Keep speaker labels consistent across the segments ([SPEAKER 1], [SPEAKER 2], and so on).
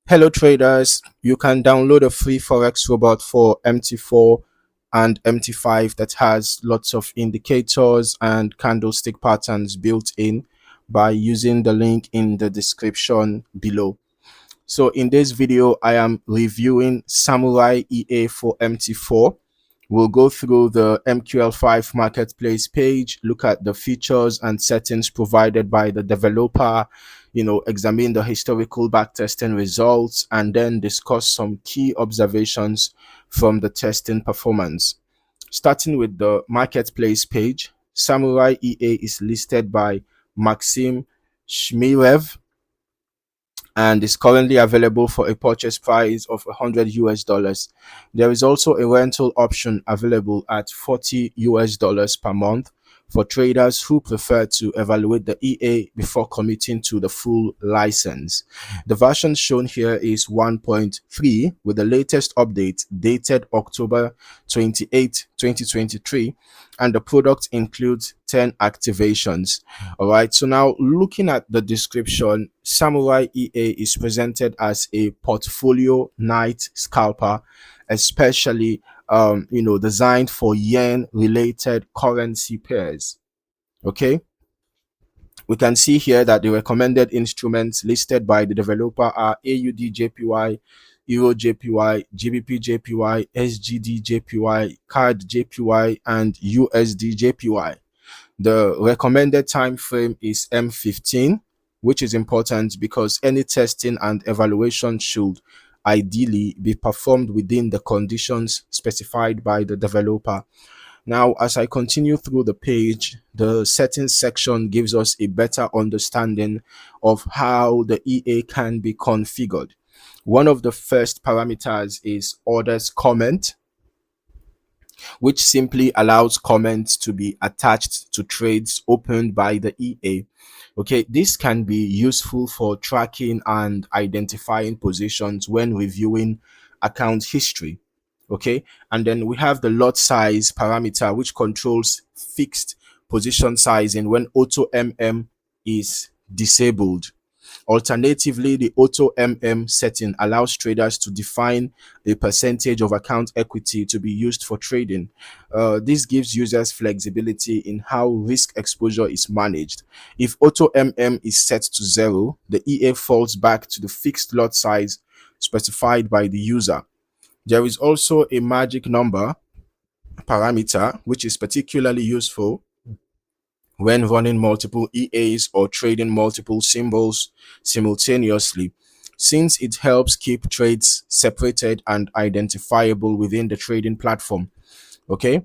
[SPEAKER 1] Hello traders, you can download a free Forex robot for MT4 and MT5 that has lots of indicators and candlestick patterns built in by using the link in the description below. So in this video, I am reviewing Samurai EA for MT4. We'll go through the MQL5 Marketplace page, look at the features and settings provided by the developer, examine the historical backtesting results, and then discuss some key observations from the testing performance. Starting with the Marketplace page, Samurai EA is listed by Maxim Shmirev and is currently available for a purchase price of 100 US dollars. There is also a rental option available at 40 US dollars per month for traders who prefer to evaluate the EA before committing to the full license. The version shown here is 1.3 with the latest update dated October 28, 2023, and the product includes 10 activations. All right, so now looking at the description, Samurai EA is presented as a portfolio night scalper, especially designed for yen related currency pairs. Okay, we can see here that the recommended instruments listed by the developer are AUD JPY, Euro JPY, GBP JPY, SGD JPY, CAD JPY, and USD JPY. The recommended time frame is M15, which is important because any testing and evaluation should ideally be performed within the conditions specified by the developer. Now, as I continue through the page, the settings section gives us a better understanding of how the EA can be configured. One of the first parameters is orders comment, which simply allows comments to be attached to trades opened by the EA. Okay, this can be useful for tracking and identifying positions when reviewing account history. Okay, and then we have the lot size parameter, which controls fixed position sizing when auto is disabled. Alternatively, the auto setting allows traders to define a percentage of account equity to be used for trading. This gives users flexibility in how risk exposure is managed. If auto is set to 0, the EA falls back to the fixed lot size specified by the user. There is also a magic number parameter, which is particularly useful when running multiple EAs or trading multiple symbols simultaneously, since it helps keep trades separated and identifiable within the trading platform. Okay,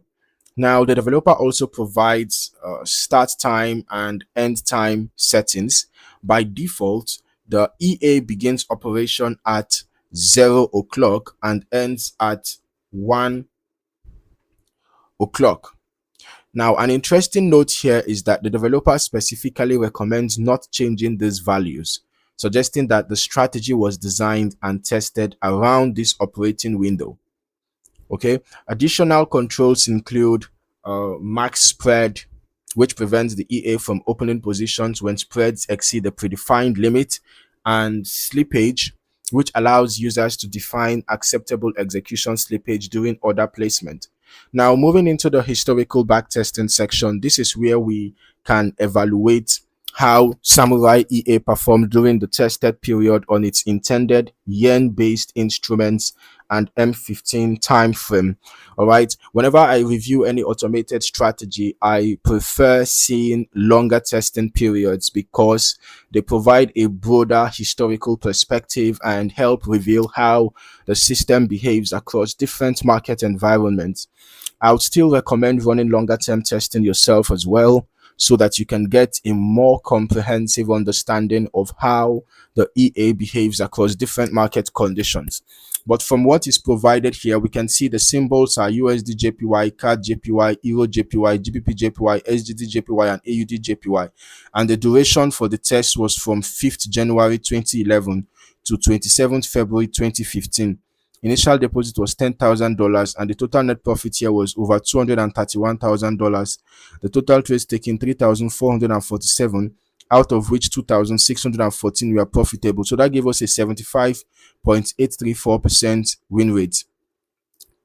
[SPEAKER 1] now the developer also provides start time and end time settings. By default, the EA begins operation at 0 o'clock and ends at 1 o'clock. Now, an interesting note here is that the developer specifically recommends not changing these values, suggesting that the strategy was designed and tested around this operating window. Okay, additional controls include max spread, which prevents the EA from opening positions when spreads exceed the predefined limit, and slippage, which allows users to define acceptable execution slippage during order placement. Now, moving into the historical backtesting section, this is where we can evaluate how Samurai EA performed during the tested period on its intended yen-based instruments and M15 time frame. All right, whenever I review any automated strategy, I prefer seeing longer testing periods because they provide a broader historical perspective and help reveal how the system behaves across different market environments. I would still recommend running longer term testing yourself as well, so that you can get a more comprehensive understanding of how the EA behaves across different market conditions. But from what is provided here, we can see the symbols are USD JPY, CAD JPY, Euro JPY, GBP JPY, SGD JPY, and AUD JPY. And the duration for the test was from 5th January 2011 to 27th February 2015. Initial deposit was $10,000 and the total net profit here was over $231,000. The total trades taken 3,447 out of which 2,614 were profitable. So that gave us a 75.834% win rate.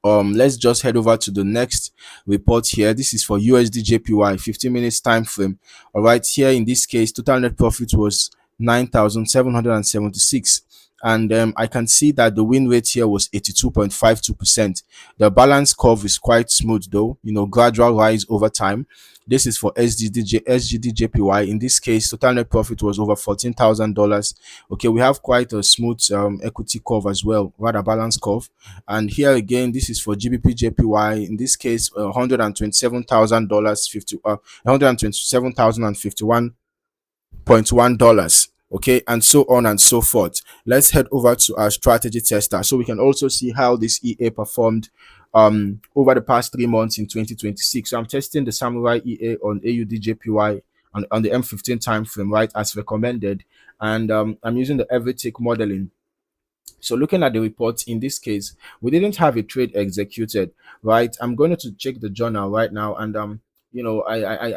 [SPEAKER 1] Let's just head over to the next report here. This is for USD JPY 15 minutes time frame. All right, here in this case, total net profit was 9,776, and I can see that the win rate here was 82.52%. The balance curve is quite smooth though, gradual rise over time. This is for SGD JPY. In this case, total net profit was over $14,000. Okay, we have quite a smooth equity curve as well, rather balanced curve. And here again, this is for GBP JPY. In this case, $127,000 $127,051.1. Okay, and so on and so forth. Let's head over to our strategy tester so we can also see how this EA performed over the past 3 months in 2026. So I'm testing the Samurai EA on AUD JPY on the M15 time frame, right, as recommended, and I'm using the every tick modeling. So looking at the report, in this case, we didn't have a trade executed, right? I'm going to check the journal right now, and I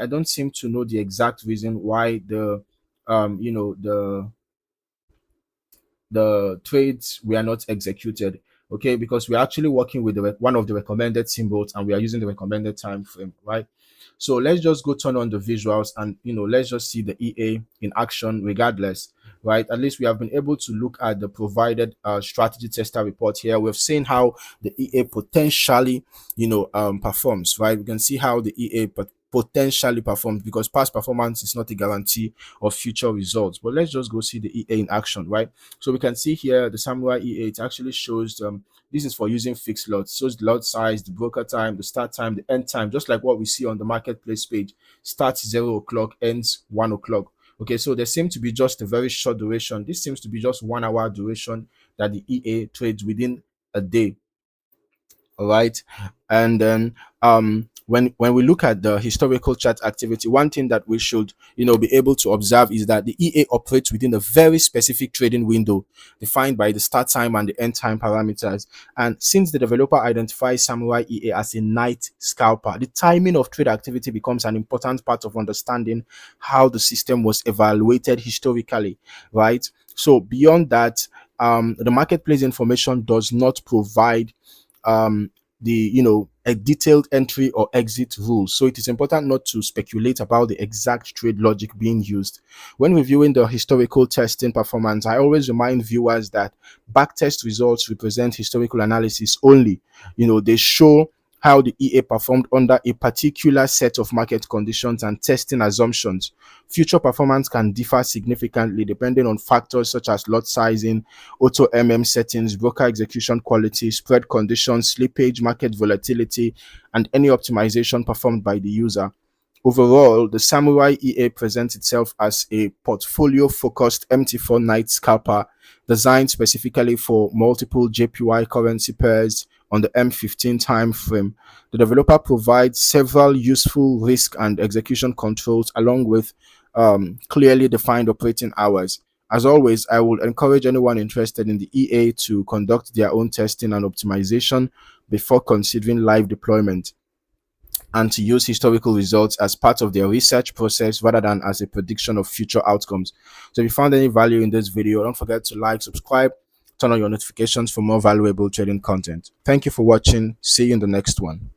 [SPEAKER 1] don't seem to know the exact reason why the you know the trades were not executed. Okay, because we're actually working with one of the recommended symbols, and we are using the recommended time frame, right? So let's just go turn on the visuals, and let's just see the EA in action regardless, right? At least we have been able to look at the provided strategy tester report here. We've seen how the EA potentially performs, right? We can see how the EA potentially performs, because past performance is not a guarantee of future results. But let's just go see the EA in action, right? So we can see here the Samurai EA. It actually shows this is for using fixed lots. Shows the lot size, the broker time, the start time, the end time, just like what we see on the marketplace page. Starts 0 o'clock, ends 1 o'clock. Okay, so there seems to be just a very short duration. This seems to be just 1 hour duration that the EA trades within a day. All right, and then when we look at the historical chart activity, one thing that we should be able to observe is that the EA operates within a very specific trading window defined by the start time and the end time parameters. And since the developer identifies Samurai EA as a night scalper, the timing of trade activity becomes an important part of understanding how the system was evaluated historically, right? So beyond that, the marketplace information does not provide a detailed entry or exit rules. So it is important not to speculate about the exact trade logic being used. When reviewing the historical testing performance, I always remind viewers that backtest results represent historical analysis only. They show how the EA performed under a particular set of market conditions and testing assumptions. Future performance can differ significantly depending on factors such as lot sizing, auto settings, broker execution quality, spread conditions, slippage, market volatility, and any optimization performed by the user. Overall, the Samurai EA presents itself as a portfolio-focused MT4 night scalper designed specifically for multiple JPY currency pairs on the M15 time frame. The developer provides several useful risk and execution controls along with clearly defined operating hours. As always, I would encourage anyone interested in the EA to conduct their own testing and optimization before considering live deployment, and to use historical results as part of their research process rather than as a prediction of future outcomes. So if you found any value in this video, don't forget to like, subscribe, turn on your notifications for more valuable trading content. Thank you for watching. See you in the next one.